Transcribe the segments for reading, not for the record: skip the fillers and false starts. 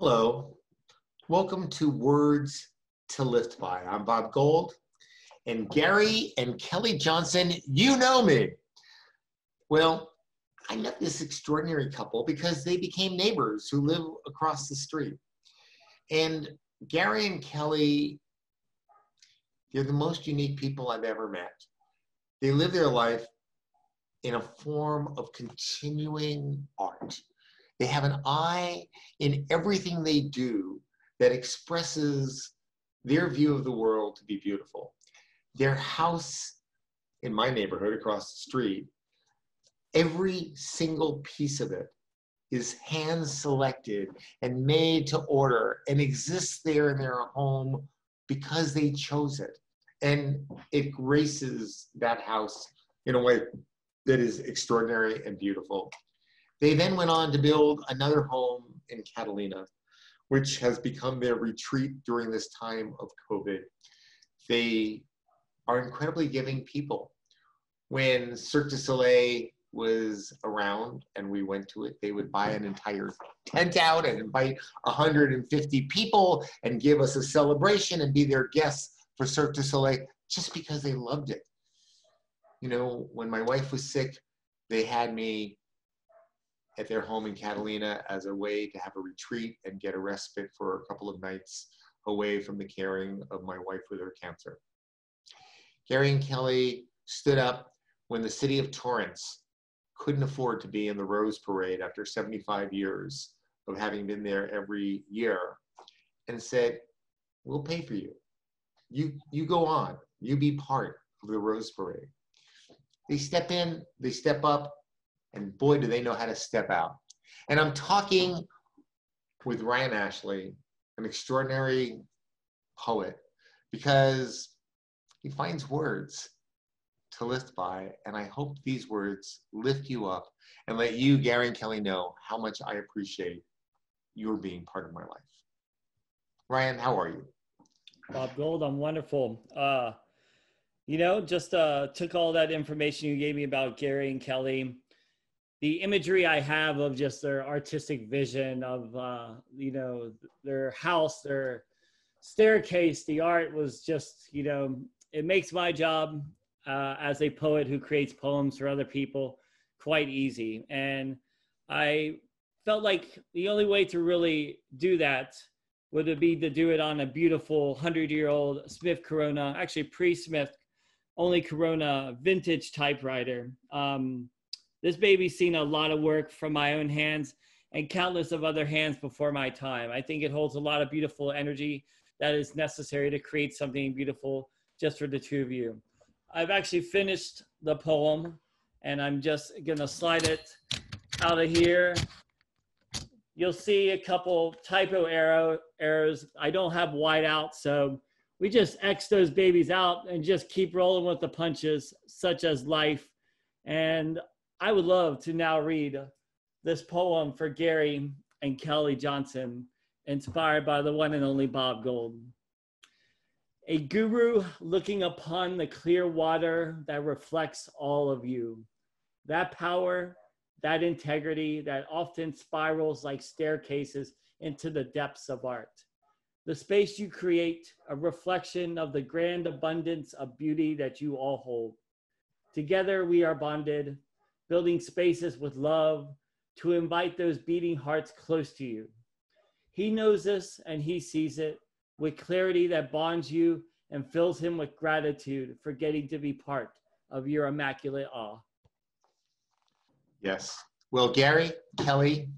Hello, welcome to Words to Lift By. I'm Bob Gold, and Gary and Kellie Johnson, you know me. Well, I met this extraordinary couple because they became neighbors who live across the street. And Gary and Kellie, they're the most unique people I've ever met. They live their life in a form of continuing art. They have an eye in everything they do that expresses their view of the world to be beautiful. Their house in my neighborhood across the street, every single piece of it is hand selected and made to order and exists there in their home because they chose it. And it graces that house in a way that is extraordinary and beautiful. They then went on to build another home in Catalina, which has become their retreat during this time of COVID. They are incredibly giving people. When Cirque du Soleil was around and we went to it, they would buy an entire tent out and invite 150 people and give us a celebration and be their guests for Cirque du Soleil just because they loved it. You know, when my wife was sick, they had me at their home in Catalina as a way to have a retreat and get a respite for a couple of nights away from the caring of my wife with her cancer. Gary and Kellie stood up when the city of Torrance couldn't afford to be in the Rose Parade after 75 years of having been there every year and said, we'll pay for you. You go on, you be part of the Rose Parade. They step in, they step up, and boy, do they know how to step out. And I'm talking with Ryan Ashley, an extraordinary poet, because he finds words to lift by. And I hope these words lift you up and let you, Gary and Kellie, know how much I appreciate your being part of my life. Ryan, how are you? Bob Gold, I'm wonderful. Just took all that information you gave me about Gary and Kellie. The imagery I have of just their artistic vision of, their house, their staircase, the art was just, it makes my job as a poet who creates poems for other people quite easy. And I felt like the only way to really do that would be to do it on a beautiful 100-year-old Smith Corona, actually pre-Smith, only Corona vintage typewriter. This baby's seen a lot of work from my own hands and countless of other hands before my time. I think it holds a lot of beautiful energy that is necessary to create something beautiful just for the two of you. I've actually finished the poem and I'm just gonna slide it out of here. You'll see a couple typo errors. I don't have white out, so we just X those babies out and just keep rolling with the punches, such as life. And I would love to now read this poem for Gary and Kellie Johnson, inspired by the one and only Bob Gold. A guru looking upon the clear water that reflects all of you. That power, that integrity that often spirals like staircases into the depths of art. The space you create, a reflection of the grand abundance of beauty that you all hold. Together we are bonded, building spaces with love to invite those beating hearts close to you. He knows this and he sees it with clarity that bonds you and fills him with gratitude for getting to be part of your immaculate awe. Yes. Well, Gary, Kellie,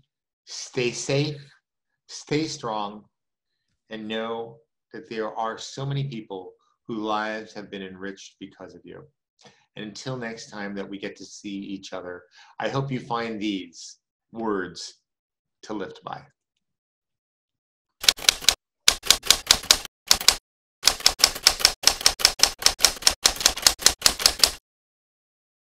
stay safe, stay strong, and know that there are so many people whose lives have been enriched because of you. And until next time that we get to see each other, I hope you find these words to lift by.